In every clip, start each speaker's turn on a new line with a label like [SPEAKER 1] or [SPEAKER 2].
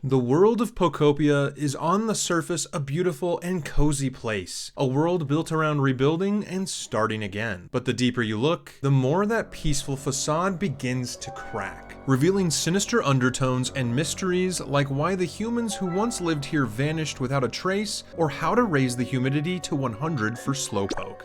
[SPEAKER 1] The world of Pokopia is on the surface a beautiful and cozy place, a world built around rebuilding and starting again. But the deeper you look, the more that peaceful facade begins to crack, revealing sinister undertones and mysteries like why the humans who once lived here vanished without a trace, or how to raise the humidity to 100 for Slowpoke.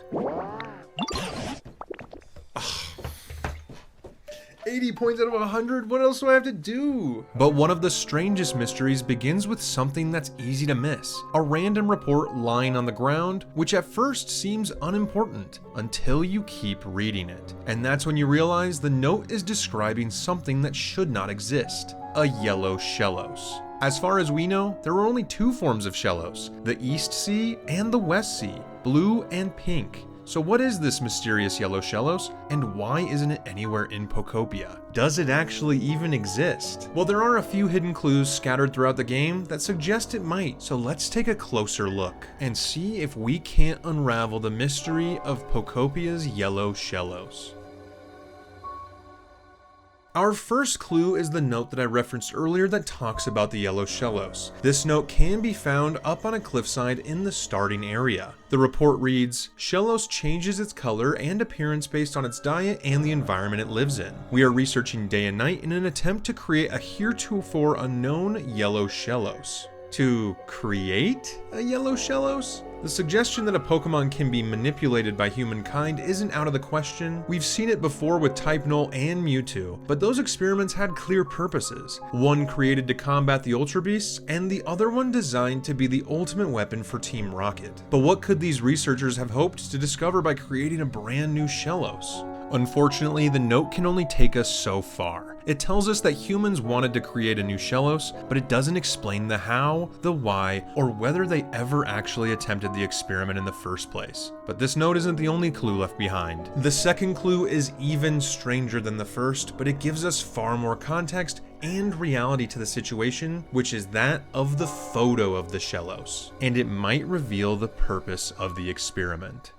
[SPEAKER 1] 80 points out of 100, what else do I have to do? But one of the strangest mysteries begins with something that's easy to miss. A random report lying on the ground, which at first seems unimportant, until you keep reading it. And that's when you realize the note is describing something that should not exist: a Yellow Shellos. As far as we know, there are only two forms of Shellos: the East Sea and the West Sea, blue and pink. So what is this mysterious Yellow Shellos, and why isn't it anywhere in Pokopia? Does it actually even exist? Well, there are a few hidden clues scattered throughout the game that suggest it might, so let's take a closer look and see if we can't unravel the mystery of Pokopia's Yellow Shellos. Our first clue is the note that I referenced earlier that talks about the Yellow Shellos. This note can be found up on a cliffside in the starting area. The report reads, "Shellos changes its color and appearance based on its diet and the environment it lives in. We are researching day and night in an attempt to create a heretofore unknown Yellow Shellos." To create a Yellow Shellos? The suggestion that a Pokemon can be manipulated by humankind isn't out of the question. We've seen it before with Type Null and Mewtwo, but those experiments had clear purposes. One created to combat the Ultra Beasts, and the other one designed to be the ultimate weapon for Team Rocket. But what could these researchers have hoped to discover by creating a brand new Shellos? Unfortunately, the note can only take us so far. It tells us that humans wanted to create a new Shellos, but it doesn't explain the how, the why, or whether they ever actually attempted the experiment in the first place. But this note isn't the only clue left behind. The second clue is even stranger than the first, but it gives us far more context and reality to the situation, which is that of the photo of the Shellos, and it might reveal the purpose of the experiment.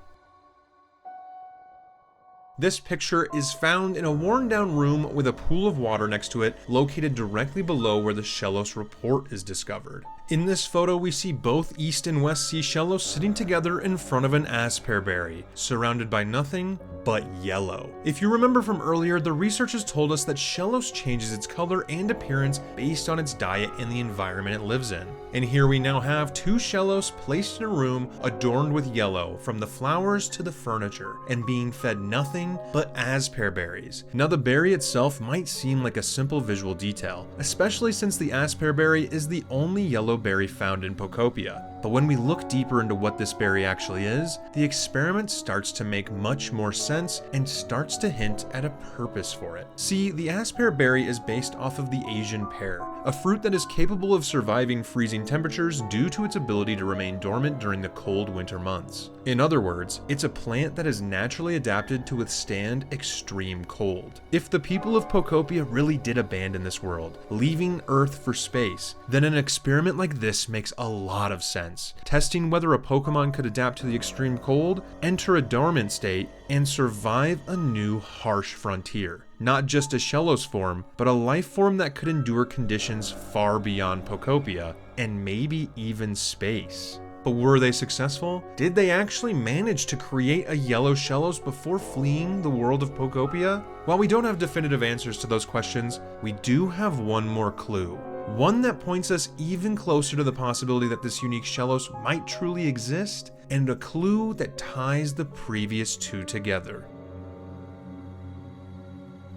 [SPEAKER 1] This picture is found in a worn down room with a pool of water next to it, located directly below where the Shellos report is discovered. In this photo, we see both East and West Sea Shellos sitting together in front of an asperberry, surrounded by nothing but yellow. If you remember from earlier, the researchers told us that Shellos changes its color and appearance based on its diet and the environment it lives in. And here we now have two Shellos placed in a room adorned with yellow, from the flowers to the furniture, and being fed nothing but asperberries. Now, the berry itself might seem like a simple visual detail, especially since the asperberry is the only yellow berry found in Pokopia. But when we look deeper into what this berry actually is, the experiment starts to make much more sense and starts to hint at a purpose for it. See, the asperberry is based off of the Asian pear, a fruit that is capable of surviving freezing temperatures due to its ability to remain dormant during the cold winter months. In other words, it's a plant that is naturally adapted to withstand extreme cold. If the people of Pokopia really did abandon this world, leaving Earth for space, then an experiment like this makes a lot of sense. Testing whether a Pokemon could adapt to the extreme cold, enter a dormant state, and survive a new harsh frontier. Not just a Shellos form, but a life form that could endure conditions far beyond Pokopia, and maybe even space. But were they successful? Did they actually manage to create a Yellow Shellos before fleeing the world of Pokopia? While we don't have definitive answers to those questions, we do have one more clue. One that points us even closer to the possibility that this unique Shellos might truly exist, and a clue that ties the previous two together.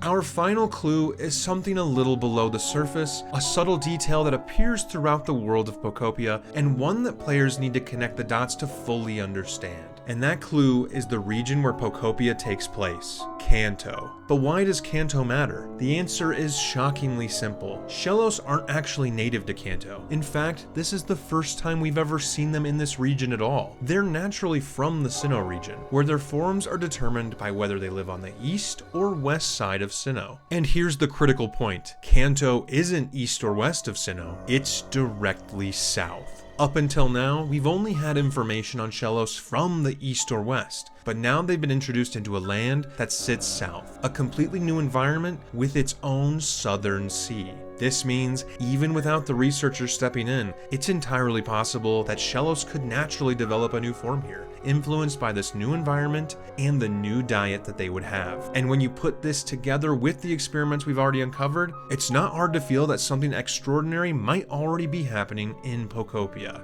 [SPEAKER 1] Our final clue is something a little below the surface, a subtle detail that appears throughout the world of Pokopia, and one that players need to connect the dots to fully understand. And that clue is the region where Pokopia takes place, Kanto. But why does Kanto matter? The answer is shockingly simple. Shellos aren't actually native to Kanto. In fact, this is the first time we've ever seen them in this region at all. They're naturally from the Sinnoh region, where their forms are determined by whether they live on the east or west side of Sinnoh. And here's the critical point. Kanto isn't east or west of Sinnoh, it's directly south. Up until now, we've only had information on Shellos from the east or west, but now they've been introduced into a land that sits south, a completely new environment with its own southern sea. This means, even without the researchers stepping in, it's entirely possible that Shellos could naturally develop a new form here, influenced by this new environment and the new diet that they would have. And when you put this together with the experiments we've already uncovered, it's not hard to feel that something extraordinary might already be happening in Pokopia.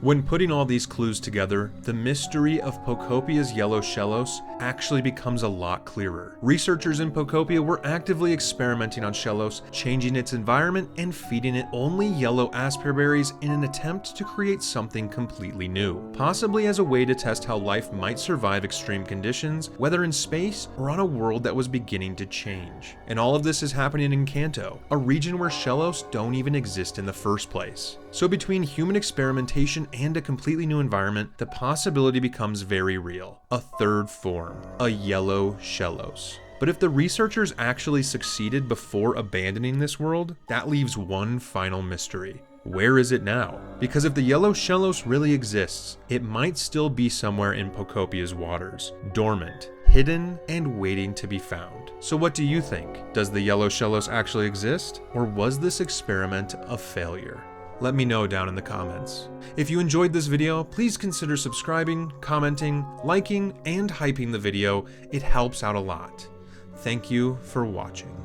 [SPEAKER 1] When putting all these clues together, the mystery of Pokopia's Yellow Shellos actually becomes a lot clearer. Researchers in Pokopia were actively experimenting on Shellos, changing its environment and feeding it only yellow asperberries in an attempt to create something completely new, possibly as a way to test how life might survive extreme conditions, whether in space or on a world that was beginning to change. And all of this is happening in Kanto, a region where Shellos don't even exist in the first place. So between human experimentation and a completely new environment, the possibility becomes very real. A third form, a Yellow Shellos. But if the researchers actually succeeded before abandoning this world, that leaves one final mystery. Where is it now? Because if the Yellow Shellos really exists, it might still be somewhere in Pokopia's waters, dormant, hidden, and waiting to be found. So what do you think? Does the Yellow Shellos actually exist? Or was this experiment a failure? Let me know down in the comments. If you enjoyed this video, please consider subscribing, commenting, liking, and hyping the video. It helps out a lot. Thank you for watching.